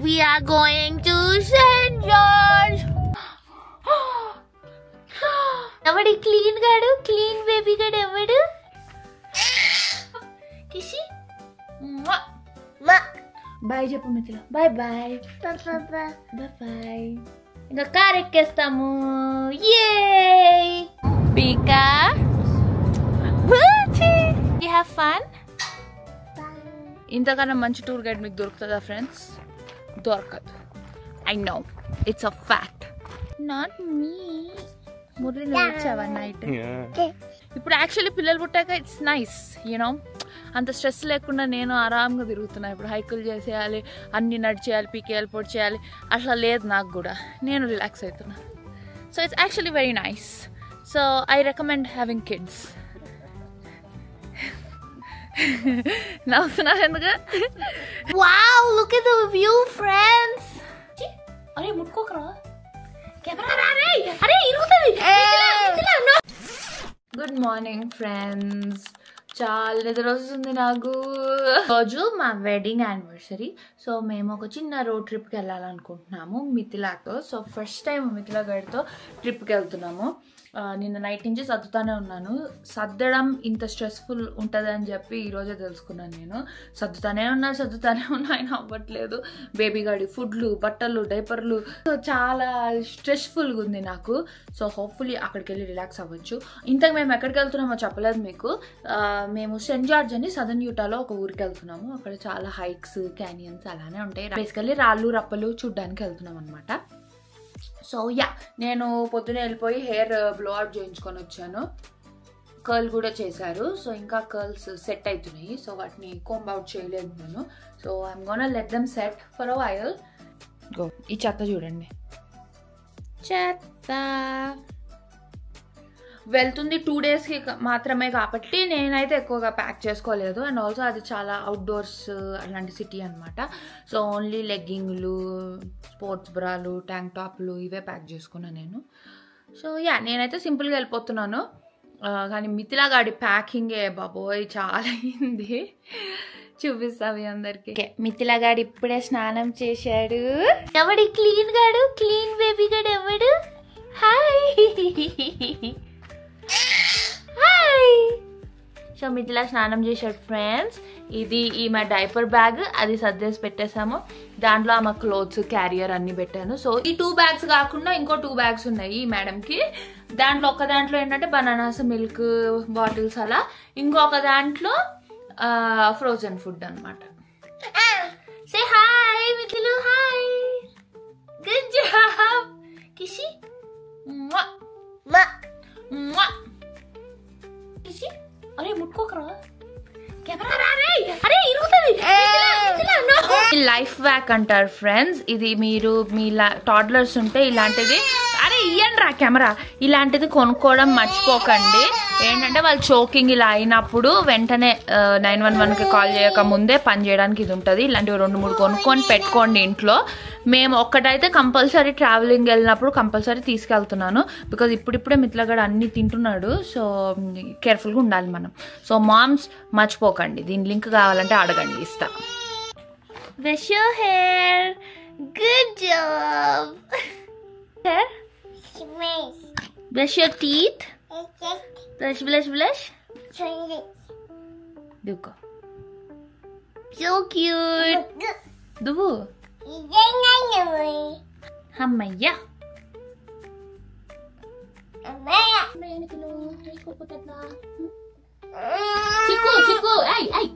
We are going to St. George. Nobody clean gadu, clean baby gadu evadu. Kissy. Ma. Bye cheppu Mithila. Bye bye. Bye bye. Inga car ekkestamu. Yay! Pika. You have fun? ఇంతకన్నా మంచి tour guide మీకు దొరుకుతుందా friends? దొరకదు. I know, it's a fact. Not me. ముర్రి నువ్వు వచ్చావా night? ఇప్పుడు actually పిల్లలు పుట్టాక ఇట్స్ నైస్, యూనో, అంత స్ట్రెస్ లేకుండా నేను ఆరాంగా తిరుగుతున్నా. ఇప్పుడు హైకులు చేసేయాలి, అన్ని నడిచేయాలి, పీకేయాలి, పొడి చేయాలి, అట్లా లేదు నాకు కూడా. నేను రిలాక్స్ అవుతున్నా. So it's actually very nice. So I recommend having kids. నవ్వుతున్నారు ఎందుకు? Wow, look at the view friends. అరే ముట్టుకోకరా కెమెరా. అరే ఇరుగుతుంది. Good morning friends. చాలా నిద్ర వస్తుంది నాకు. రోజు మా వెడ్డింగ్ యానివర్సరీ. సో మేము ఒక చిన్న రోడ్ ట్రిప్కి వెళ్ళాలనుకుంటున్నాము మిథిలాతో. సో ఫస్ట్ టైం మిథిలా గడితో ట్రిప్కి వెళ్తున్నాము. నిన్న నైట్ నుంచి సర్దుతానే ఉన్నాను. సర్దడం ఇంత స్ట్రెస్ఫుల్ ఉంటుంది అని చెప్పి ఈరోజే తెలుసుకున్నాను నేను. సర్దుతానే ఉన్నా ఆయన అవ్వట్లేదు. బేబీ గాడి ఫుడ్లు, బట్టలు, డైపర్లు, చాలా స్ట్రెస్ఫుల్గా ఉంది నాకు. సో హోప్ఫుల్లీ అక్కడికి వెళ్ళి రిలాక్స్ అవ్వచ్చు. ఇంతకు మేము ఎక్కడికి వెళ్తున్నామో చెప్పలేదు మీకు. మేము సెయింట్ జార్జ్ అని సదర్న్ యూటాలో ఒక ఊరికి వెళ్తున్నాము. అక్కడ చాలా హైక్స్, క్యానియన్స్ అలానే ఉంటాయి. బేసికల్లీ రాళ్ళు రప్పలు చూడ్డానికి వెళ్తున్నాం అనమాట. సో యా, నేను పొద్దునే వెళ్ళిపోయి హెయిర్ బ్లో అవుట్ చేయించుకొని వచ్చాను. కర్ల్ కూడా చేశారు. సో ఇంకా కర్ల్స్ సెట్ అవుతున్నాయి. సో వాటిని కోంబ్ అవుట్ చేయలేదు నేను. So I'm gonna let them set for a while. Go. ఈ చెత్త చూడండి, చెత్త వెళ్తుంది 2 డేస్కి మాత్రమే కాబట్టి నేనైతే ఎక్కువగా ప్యాక్ చేసుకోలేదు. అండ్ ఆల్సో అది చాలా అవుట్డోర్స్ అలాంటి సిటీ అనమాట. సో ఓన్లీ లెగ్గింగ్లు, స్పోర్ట్స్ బ్రాలు, ట్యాంక్ టాప్లు ఇవే ప్యాక్ చేసుకున్నాను నేను. సో యా, నేనైతే సింపుల్గా వెళ్ళిపోతున్నాను. కానీ మిథిలా గాడి ప్యాకింగే బాబోయ్ చాలా అయింది. చూపిస్తావి అందరికి. మిథిలా గాడు ఇప్పుడే స్నానం చేశాడు. ఎవడి క్లీన్ గాడు, క్లీన్ బేబీ గాడు ఎవడు? హాయ్. సో మిథిలా స్నానం చేశాడు ఫ్రెండ్స్. ఇది మా డైపర్ బ్యాగ్, అది సర్దేసి పెట్టేసాము. దాంట్లో ఆమె క్లోత్స్, క్యారియర్ అన్ని పెట్టాను. సో ఈ 2 బ్యాగ్స్ కాకుండా ఇంకో 2 బ్యాగ్స్ ఉన్నాయి ఈ మేడంకి. దాంట్లో ఒక దాంట్లో ఏంటంటే బనానాస్, మిల్క్ బాటిల్స్ అలా, ఇంకొక దాంట్లో ఫ్రోజన్ ఫుడ్ అనమాట. సే హాయ్ మిథిలు. Hi, good job. కిషి కిషి. అరే ముట్టుకోకరా కెమెరా. అరే ఇరుగుతుంది. లైఫ్ వ్యాక్ అంటారు ఫ్రెండ్స్. ఇది మీరు మీ టాడ్లర్స్ ఉంటే ఇలాంటిది, అరే ఇయ్యండి రా కెమెరా, ఇలాంటిది కొనుక్కోవడం మర్చిపోకండి. ఏంటంటే వాళ్ళు చోకింగ్ ఇలా అయినప్పుడు వెంటనే 911కి కాల్ చేయక ముందే పని చేయడానికి ఇది ఉంటుంది. ఇలాంటివి 2-3 కొనుక్కొని పెట్టుకోండి ఇంట్లో. మేము ఒక్కటైతే కంపల్సరీ ట్రావెలింగ్ వెళ్ళినప్పుడు కంపల్సరీ తీసుకెళ్తున్నాను. బికాజ్ ఇప్పుడిప్పుడే మిథిలాగాడు అన్ని తింటున్నాడు. సో కేర్ఫుల్గా ఉండాలి మనం. సో మామ్స్ మర్చిపోకండి. దీని లింక్ కావాలంటే అడగండి, ఇస్తా. Brush your hair. Good job. Hair. Brush your teeth. Brush, blush, blush. Duko. So cute. Dubu. Hamaya. Chiku, Chiku. Ay, ay.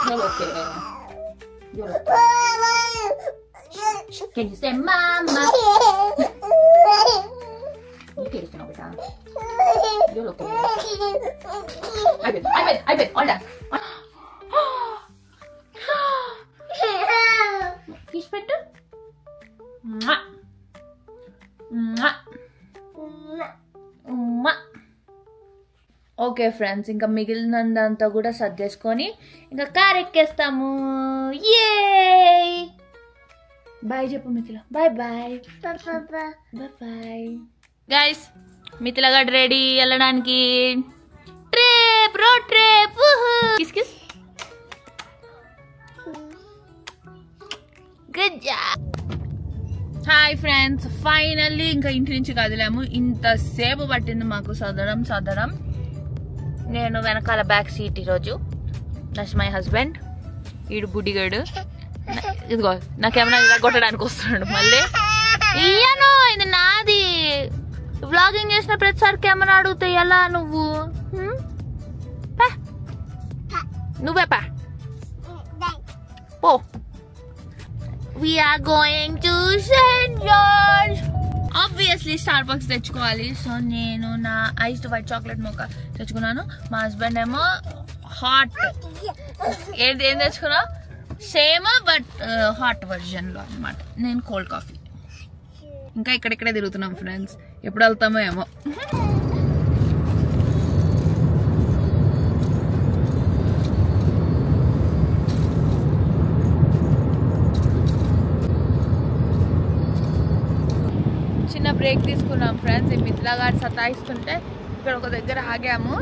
You're okay. You're okay. Can you say mama? Okay, listen over time. You're okay. I bet. Hold on. Fish better? Mwah. Mwah. Mwah. Okay friends, ఇంకా మిగిలినందంతా కూడా సర్దేసుకొని ఇంకా car ఎక్కేస్తాము. ఏ bye చెప్పు Mithila. Bye bye. Bye guys. Mithila గారు ready వెళ్ళడానికి. Trip, road trip. Kiss kiss. Hi friends, finally ఇంకా ఇంటి నుంచి కదిలాము. ఇంతసేపు పట్టింది మాకు సదడం. నేను వెనకాల బ్యాక్ సీట్ ఈరోజు. That's my husband. ఈడు బుడ్డిగాడు. ఇదిగో నాకేమన్నా ఇలా కొట్టడానికి వస్తున్నాడు మళ్ళీ. ఇయ్యను, ఇది నాది. వ్లాగింగ్ చేసిన ప్రతిసారి కెమెరా అడిగితే ఎలా నువ్వు? నువ్వే పా పో. We are going to St. George. Obviously Starbucks తెచ్చుకోవాలి. సో నేను నా ఐస్డ్ వైట్ చాక్లెట్ మోకా తెచ్చుకున్నాను. మా హస్బెండ్ ఏమో హాట్ ఏం తెచ్చుకున్నా, సేమ్ బట్ హాట్ వర్జన్ లో అనమాట. నేను కోల్డ్ కాఫీ. ఇంకా ఇక్కడిక్కడే తిరుగుతున్నాం ఫ్రెండ్స్. ఎప్పుడు వెళ్తామో ఏమో. చిన్న బ్రేక్ తీసుకున్నాం ఫ్రెండ్స్. ఈ మిథిలా గారు సతాయిస్తుంటే ఇక్కడ ఒక దగ్గర ఆగాము.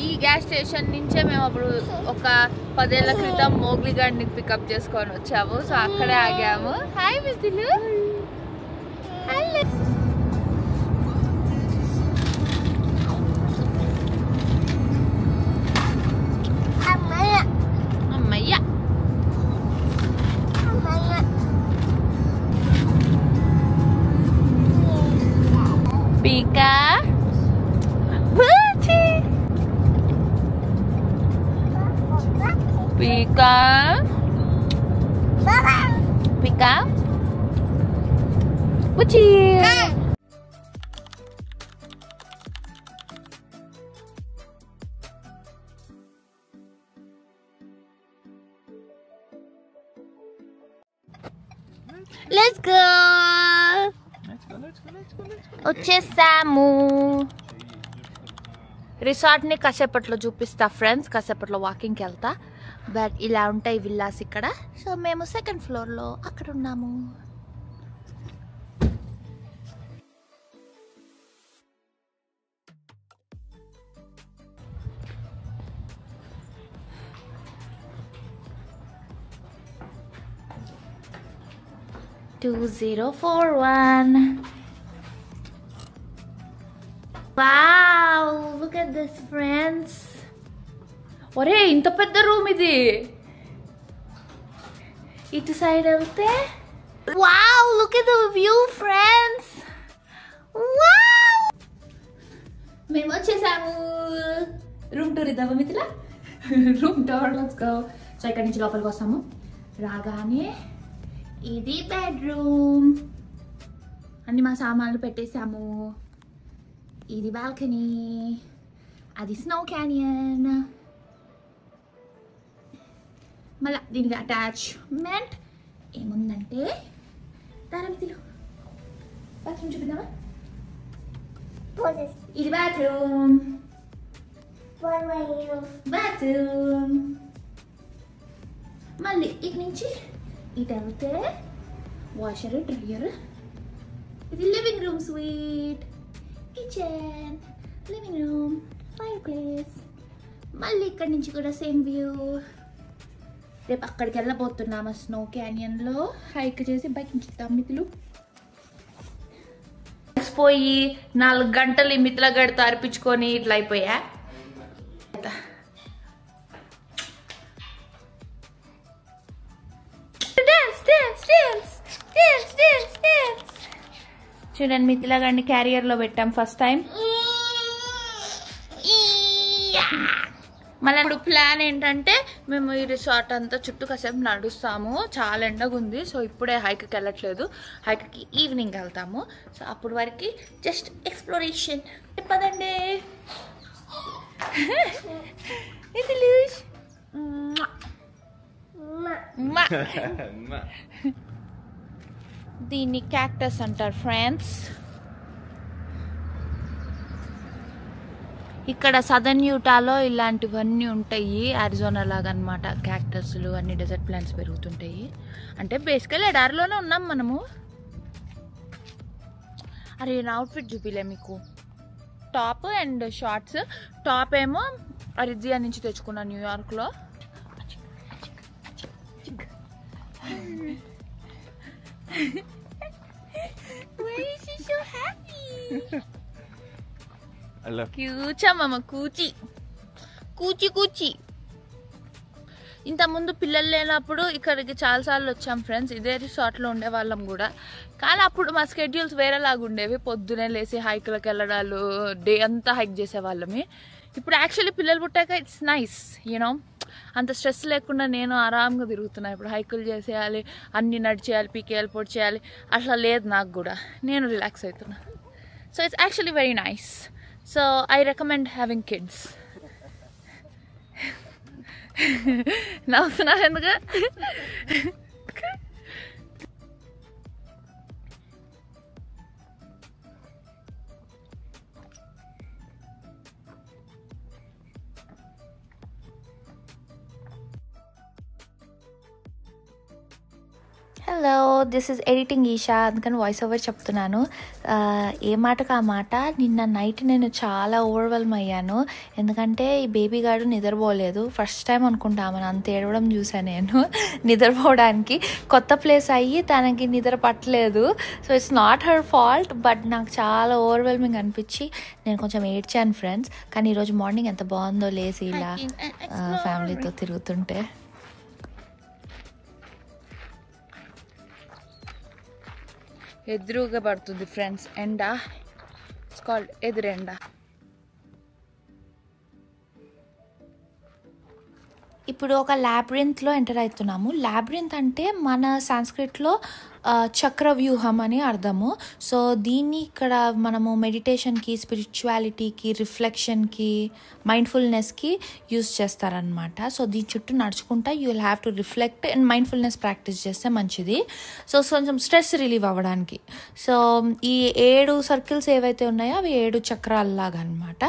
ఈ గ్యాస్ స్టేషన్ నుంచే మేము అప్పుడు ఒక 10 ఏళ్ల క్రితం మోగ్లీ గారిని పికప్ చేసుకొని వచ్చాము. సో అక్కడే ఆగాము. హాయ్ మిథిలు. అమ్మయ్య Pika Pucci Pika Pika Pucci. Let's go. వచ్చేసాము. రిసార్ట్ ని కాసేపట్లో చూపిస్తా ఫ్రెండ్స్. కాసేపట్లో వాకింగ్కి వెళ్తా. బట్ ఇలా ఉంటాయి విల్లాస్ ఇక్కడ. సో మేము 2nd ఫ్లోర్ లో అక్కడ ఉన్నాము. (2041) Wow, look at this friends. ఒరే ఇంత పెద్ద రూమ్ ఇది. ఇటు సైడ్ వెళ్తే wow, look at the view friends. Wow, మేము వచ్చేసాము. రూమ్ టూర్ ఇద్దామా Mithila? Room tour, let's go. So ఇక్కడ నుంచి లోపలికి వస్తాము. రాగానే ఇది బెడ్రూమ్. అన్ని మా సామాన్లు పెట్టేసాము. ఇది బాల్కనీ. అది స్నో క్యానియన్. మళ్ళా దీనికి అటాచ్మెంట్ ఏముందంటే దారమితిలో బాత్రూమ్ చూపిద్దామా? ఇది బాత్రూమ్. మళ్ళీ ఇటు నుంచి ఇటు వెళ్తే వాషర్, డ్రయర్. ఇది living room sweet. Kitchen, living room, fire place. మళ్ళీ ఇక్కడి నుంచి కూడా సేమ్ వ్యూ. రేపు అక్కడికి వెళ్ళబోతున్నాము. స్నో క్యానియన్లో హైక్ చేసి బైక్ నుంచి మిథిలు పోయి 4 గంటలు ఈ మిథిలా గడితో అర్పించుకొని ఇట్లా అయిపోయా. చూడండి మిథిలా గారిని క్యారియర్లో పెట్టాం ఫస్ట్ టైం. మళ్ళీ ఇప్పుడు ప్లాన్ ఏంటంటే మేము ఈ రిసార్ట్ అంతా చుట్టూ కాసేపు నడుస్తాము. చాలా ఎండగా ఉంది. సో ఇప్పుడే హైక్కి వెళ్ళట్లేదు. హైక్కి ఈవినింగ్ వెళ్తాము. సో అప్పుడు వరకు జస్ట్ ఎక్స్ప్లోరేషన్. పదండి. దీన్ని క్యాక్టస్ అంటారు ఫ్రెండ్స్. ఇక్కడ సదర్న్ యూటాలో ఇలాంటివన్నీ ఉంటాయి. అరిజోనా లాగా అనమాట. క్యాక్టస్లు అన్ని డెజర్ట్ ప్లాంట్స్ పెరుగుతుంటాయి. అంటే బేసికల్ ఎడారిలోనే ఉన్నాం మనము. అరే నా అవుట్ఫిట్ చూపిలే మీకు. Top and shorts. టాప్ ఏమో అరిజియా నుంచి తెచ్చుకున్నా న్యూయార్క్లో. కూచమ్మ కూచి కూచి కూచి. ఇంతకుముందు పిల్లలు లేనప్పుడు ఇక్కడికి చాలాసార్లు వచ్చాం ఫ్రెండ్స్. ఇదే రిసార్ట్లో ఉండేవాళ్ళం కూడా. కానీ అప్పుడు మా స్కెడ్యూల్స్ వేరేలాగా ఉండేవి. పొద్దునే లేసి హైక్లకు వెళ్ళడాలు, డే అంతా హైక్ చేసేవాళ్ళమి. ఇప్పుడు యాక్చువల్లీ పిల్లలు పుట్టాక ఇట్స్ నైస్ యూనో, అంత స్ట్రెస్ లేకుండా నేను ఆరాంగా తిరుగుతున్నాను. ఇప్పుడు హైకులు చేసేయాలి, అన్నీ నడిచేయాలి, పీకేయాలి, పొడి చేయాలి, అట్లా లేదు నాకు కూడా. నేను రిలాక్స్ అవుతున్నా. So it's actually very nice. So I recommend having kids. నవ్వుతున్నారు ఎందుకు? Hello, this is editing Eesha, అందుకని వాయిస్ ఓవర్ చెప్తున్నాను. ఏ మాటకు ఆ మాట. నిన్న నైట్ నేను చాలా ఓవర్వెల్మ్ అయ్యాను. ఎందుకంటే ఈ బేబీ గాడు నిద్రపోలేదు. ఫస్ట్ టైం అనుకుంటామని అంత ఏడవడం చూసాను నేను. నిద్రపోవడానికి కొత్త ప్లేస్ అయ్యి తనకి నిద్ర పట్టలేదు. So it's not her fault, but నాకు చాలా ఓవర్వెల్మింగ్ అనిపించి నేను కొంచెం ఏడ్చాను ఫ్రెండ్స్. కానీ ఈరోజు మార్నింగ్ ఎంత బాగుందో లేసి ఇలా ఫ్యామిలీతో తిరుగుతుంటే. ఎదురుగా పడుతుంది ఫ్రెండ్స్ ఎండ. ఇట్స్ కాల్డ్ ఎదురెండ. ఇప్పుడు ఒక లాబ్రింత్లో ఎంటర్ అవుతున్నాము. లాబ్రింత్ అంటే మన సాంస్క్రిట్లో చక్రవ్యూహం అని అర్థము. సో దీన్ని ఇక్కడ మనము మెడిటేషన్కి, స్పిరిచువాలిటీకి, రిఫ్లెక్షన్కి, మైండ్ఫుల్నెస్కి యూజ్ చేస్తారనమాట. సో దీని చుట్టూ నడుచుకుంటా you will have to reflect and mindfulness practice చేస్తే మంచిది. సో కొంచెం స్ట్రెస్ రిలీవ్ అవ్వడానికి. సో ఈ 7 సర్కిల్స్ ఏవైతే ఉన్నాయో అవి 7 చక్రాలలాగా అనమాట.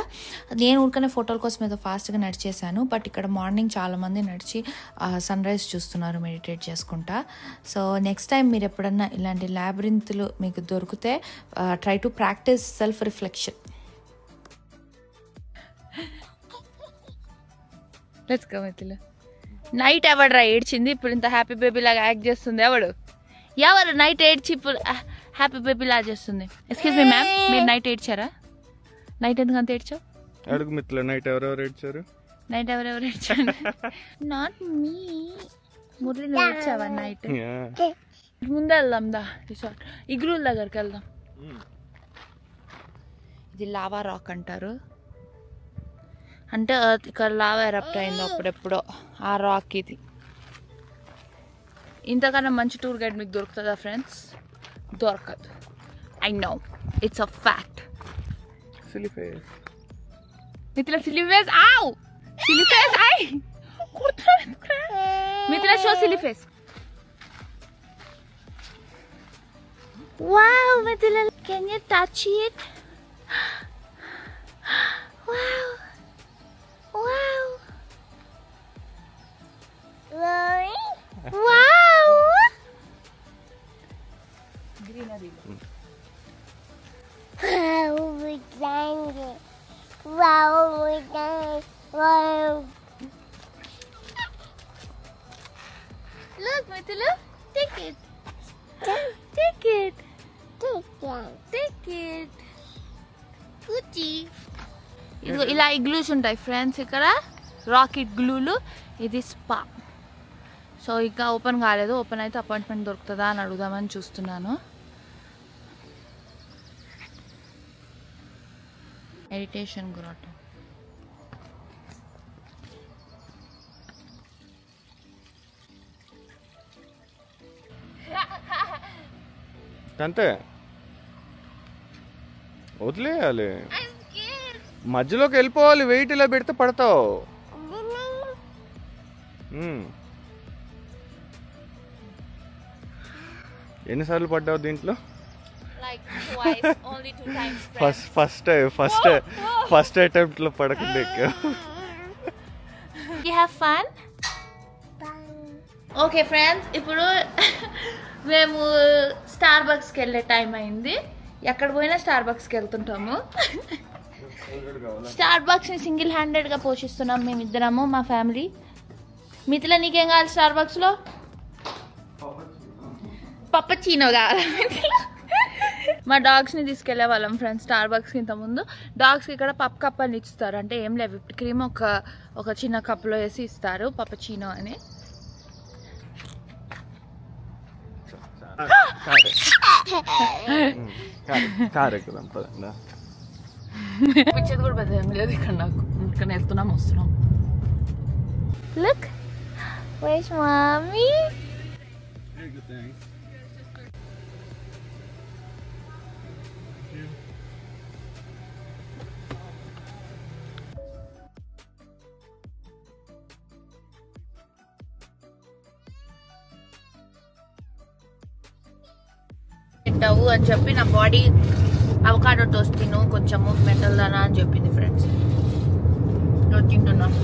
నేను ఊరికనే ఫోటోల కోసం ఏదో ఫాస్ట్గా నడిచేసాను. బట్ ఇక్కడ మార్నింగ్ చాలామంది నడిచి సన్ రైజ్ చూస్తున్నారు మెడిటేట్ చేసుకుంటా. సో నెక్స్ట్ టైం మీరు ఎప్పుడన్నా ఇలాంటి లాబ్రింత్లు మీకు దొరికితే try to practice self reflection. Let's go మిత్రులు. నైట్ ఎవడరా ఏడ్చింది ఇప్పుడు ఇంత హ్యాపీ బేబీ లాగా యాక్ట్ చేస్తుంది? ఎవరు నైట్ ఏడ్చి ఇప్పుడు హ్యాపీ బేబీ లాగా చేస్తుంది? ఎక్స్క్యూజ్ మీ మ్యామ్, మీరు నైట్ ఏడ్చారా? నైట్ ఎందుకు అంత ఏడ్చావు? అడుగు మిత్రులు, నైట్ ఎవరెవరు ఏడ్చారు? నైట్ ఎవరెవరు ఏడ్చారు? Not me. మురళి నువ్వు ఏడ్చావా నైట్? ముందే వెళ్దాం దా రిసార్ట్, ఇగ్రూల్ దగ్గరికి వెళ్దాం. ఇది లావా రాక్ అంటారు. అంటే ఇక్కడ లావా ఎరప్ట్ అయింది అప్పుడెప్పుడో, ఆ రాక్ ఇది. ఇంతకన్నా మంచి టూర్ గైడ్ మీకు దొరుకుతుందా ఫ్రెండ్స్? దొరకదు. I know, it's a fact. మిత్ర సిల్లీ ఫేస్. ఆవ్ సిల్లీ ఫేస్. ఐ మిత్ర show silly face. Wow, Mithila, can you touch it? Wow. Wow. Wow. Greenery. Wow. Look, Mithila, take it. Take it. Take it. Gucci. ఇదిగో ఇలా igloos ఉంటాయి friends ఇక్కడ, rocket గ్లూలు. ఇది spa. So ఇంకా open కాలేదు. Open అయితే appointment దొరుకుతుందా అని అడుగుదామని చూస్తున్నాను. మెడిటేషన్ గ్రోట్. అంతే వదిలేయాలి, మధ్యలోకి వెళ్ళిపోవాలి. వెయిట్ ఇలా పెడితే పడతావు. ఎన్నిసార్లు పడ్డావు దీంట్లో? ఫస్ట్ అటెంప్ట్ లో పడకుండా ఎక్కావు. ఓకే ఫ్రెండ్స్, ఇప్పుడు మేము స్టార్ బక్స్కి వెళ్ళే టైం అయింది. ఎక్కడ పోయినా స్టార్ బక్స్కి వెళ్తుంటాము. స్టార్ బక్స్ని సింగిల్ హ్యాండెడ్గా పోషిస్తున్నాం మేమిద్దరము, మా ఫ్యామిలీ. మిథిలా నీకేం కావాలి స్టార్ బక్స్లో? పప్పచీనో కావాలి. మా డాగ్స్ని తీసుకెళ్లే వాళ్ళం ఫ్రెండ్స్ స్టార్ బక్స్కి. ఇంత ముందు డాగ్స్కి ఇక్కడ పప్ కప్ అని ఇస్తారు, అంటే ఏం లేదు విప్డ్ క్రీమ్ ఒక చిన్న కప్లో వేసి ఇస్తారు, పపచీనో అని. పిచ్చేది కూడా పెద్ద ఏం లేదు ఇక్కడ నాకు. ఇక్కడ వస్తున్నాం. Look, where's mommy? తింటావు అని చెప్పి నా బాడీ అవకాడో టోస్ట్ తిను కొంచెము మెంటల్ దానా అని చెప్పింది ఫ్రెండ్స్. తింటున్నాను.